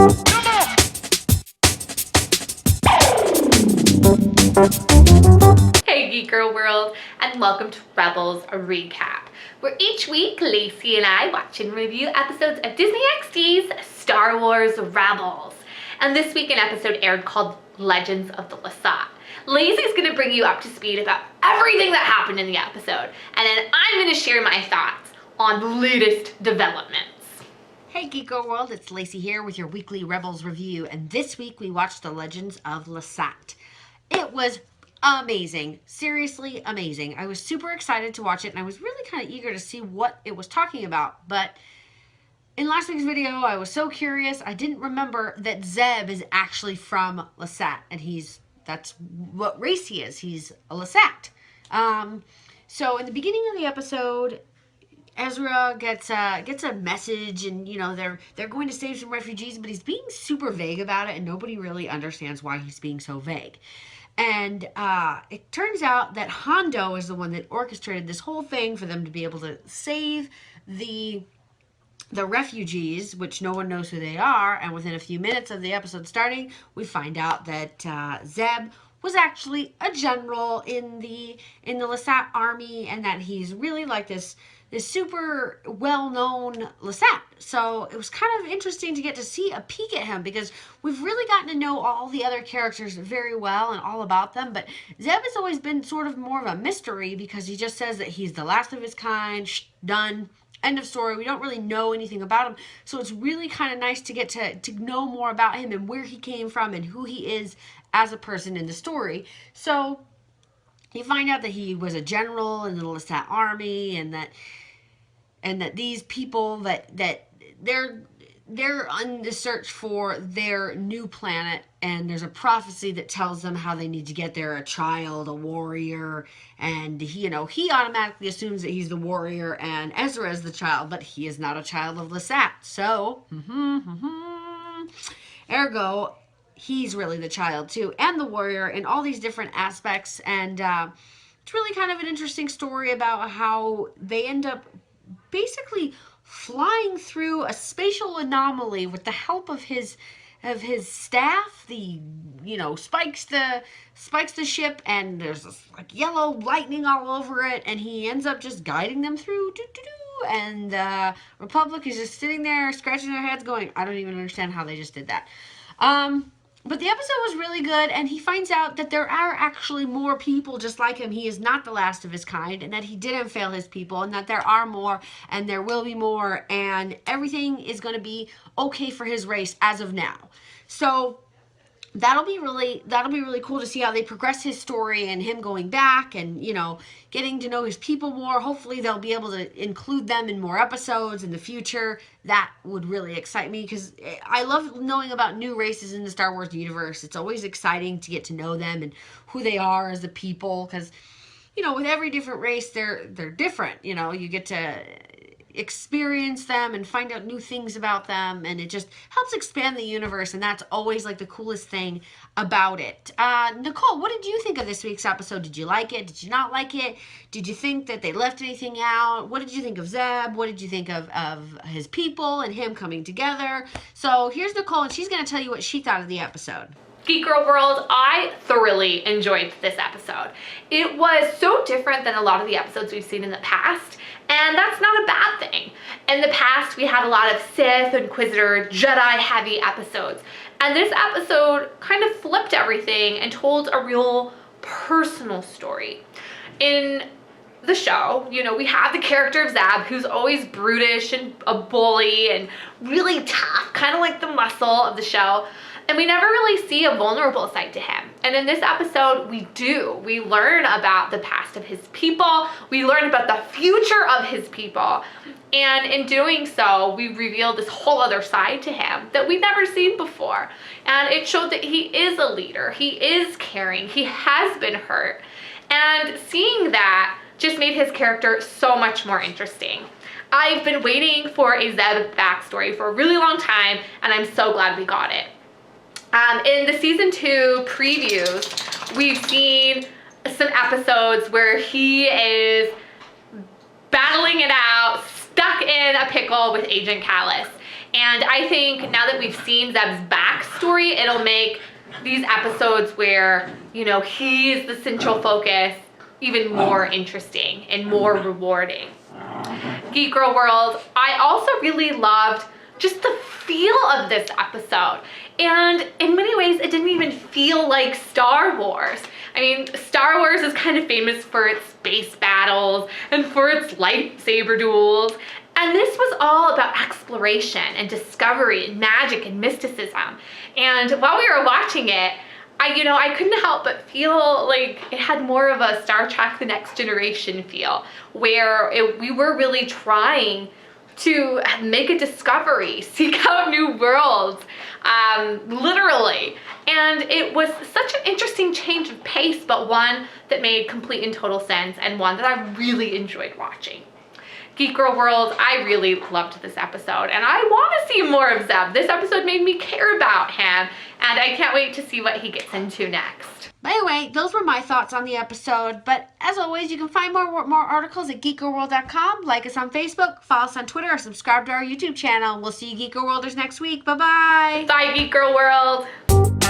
Hey GeekGirl World, and welcome to Rebels Recap, where each week Lacey and I watch and review episodes of Disney XD's Star Wars Rebels. And this week an episode aired called Legends of the Lasat. Lacey's going to bring you up to speed about everything that happened in the episode, and then I'm going to share my thoughts on the latest developments. Hey GeekGirl World, it's Lacey here with your weekly Rebels review, and this week we watched the Legends of Lasat. It was amazing. Seriously amazing. I was super excited to watch it, and I was really kind of eager to see what it was talking about. But in last week's video, I was so curious, I didn't remember that Zeb is actually from Lasat, and that's what race he is. He's a Lasat. So in the beginning of the episode, Ezra gets a message, and they're going to save some refugees, but he's being super vague about it, and nobody really understands why he's being so vague. And it turns out that Hondo is the one that orchestrated this whole thing for them to be able to save the refugees, which no one knows who they are. And within a few minutes of the episode starting, we find out that Zeb was actually a general in the Lasat army, and that he's really like this super well-known Lasat. So it was kind of interesting to get to see a peek at him, because we've really gotten to know all the other characters very well and all about them, but Zeb has always been sort of more of a mystery, because he just says that he's the last of his kind, done, end of story. We don't really know anything about him, so it's really kind of nice to get to know more about him and where he came from and who he is as a person in the story. So you find out that he was a general in the Lasat army, and that these people that they're on the search for their new planet, and there's a prophecy that tells them how they need to get there, a child, a warrior, and he automatically assumes that he's the warrior and Ezra is the child, but he is not a child of Lasat. So, ergo, he's really the child too, and the warrior in all these different aspects. And it's really kind of an interesting story about how they end up basically flying through a spatial anomaly with the help of his staff. Spikes the ship, and there's this like yellow lightning all over it, and he ends up just guiding them through. And the Republic is just sitting there scratching their heads going, I don't even understand how they just did that. But the episode was really good, and he finds out that there are actually more people just like him. He is not the last of his kind, and that he didn't fail his people, and that there are more, and there will be more, and everything is going to be okay for his race as of now. So that'll be really cool to see how they progress his story, and him going back and getting to know his people more. Hopefully they'll be able to include them in more episodes in the future. That would really excite me, because I love knowing about new races in the Star Wars universe. It's always exciting to get to know them and who they are as a people, because with every different race they're different. You get to experience them and find out new things about them, and it just helps expand the universe, and that's always like the coolest thing about it. Nicole, what did you think of this week's episode? Did you like it? Did you not like it? Did you think that they left anything out? What did you think of Zeb? What did you think of his people and him coming together? So here's Nicole, and she's going to tell you what she thought of the episode. GeekGirl World, I thoroughly enjoyed this episode. It was so different than a lot of the episodes we've seen in the past, and that's not a bad thing. In the past, we had a lot of Sith, Inquisitor, Jedi-heavy episodes, and this episode kind of flipped everything and told a real personal story. In the show, we have the character of Zeb, who's always brutish and a bully and really tough, kind of like the muscle of the show. And we never really see a vulnerable side to him. And in this episode, we do. We learn about the past of his people. We learn about the future of his people. And in doing so, we reveal this whole other side to him that we've never seen before. And it showed that he is a leader. He is caring. He has been hurt. And seeing that just made his character so much more interesting. I've been waiting for a Zeb backstory for a really long time, and I'm so glad we got it. In the season 2 previews, we've seen some episodes where he is battling it out, stuck in a pickle with Agent Callus. And I think now that we've seen Zeb's backstory, it'll make these episodes where, you know, he's the central focus even more interesting and more rewarding. Geek Girl World, I also really loved just the feel of this episode. And in many ways, it didn't even feel like Star Wars. I mean, Star Wars is kind of famous for its space battles and for its lightsaber duels. And this was all about exploration and discovery and magic and mysticism. And while we were watching it, I couldn't help but feel like it had more of a Star Trek The Next Generation feel, where we were really trying to make a discovery, seek out new worlds, literally. And it was such an interesting change of pace, but one that made complete and total sense, and one that I really enjoyed watching. Geek Girl World, I really loved this episode, and I want to see more of Zeb. This episode made me care about him, and I can't wait to see what he gets into next. By the way, those were my thoughts on the episode, but as always, you can find more articles at geekgirlworld.com. Like us on Facebook, follow us on Twitter, or subscribe to our YouTube channel. We'll see you Geek Girl Worlders next week. Bye-bye. Bye, Geek Girl World.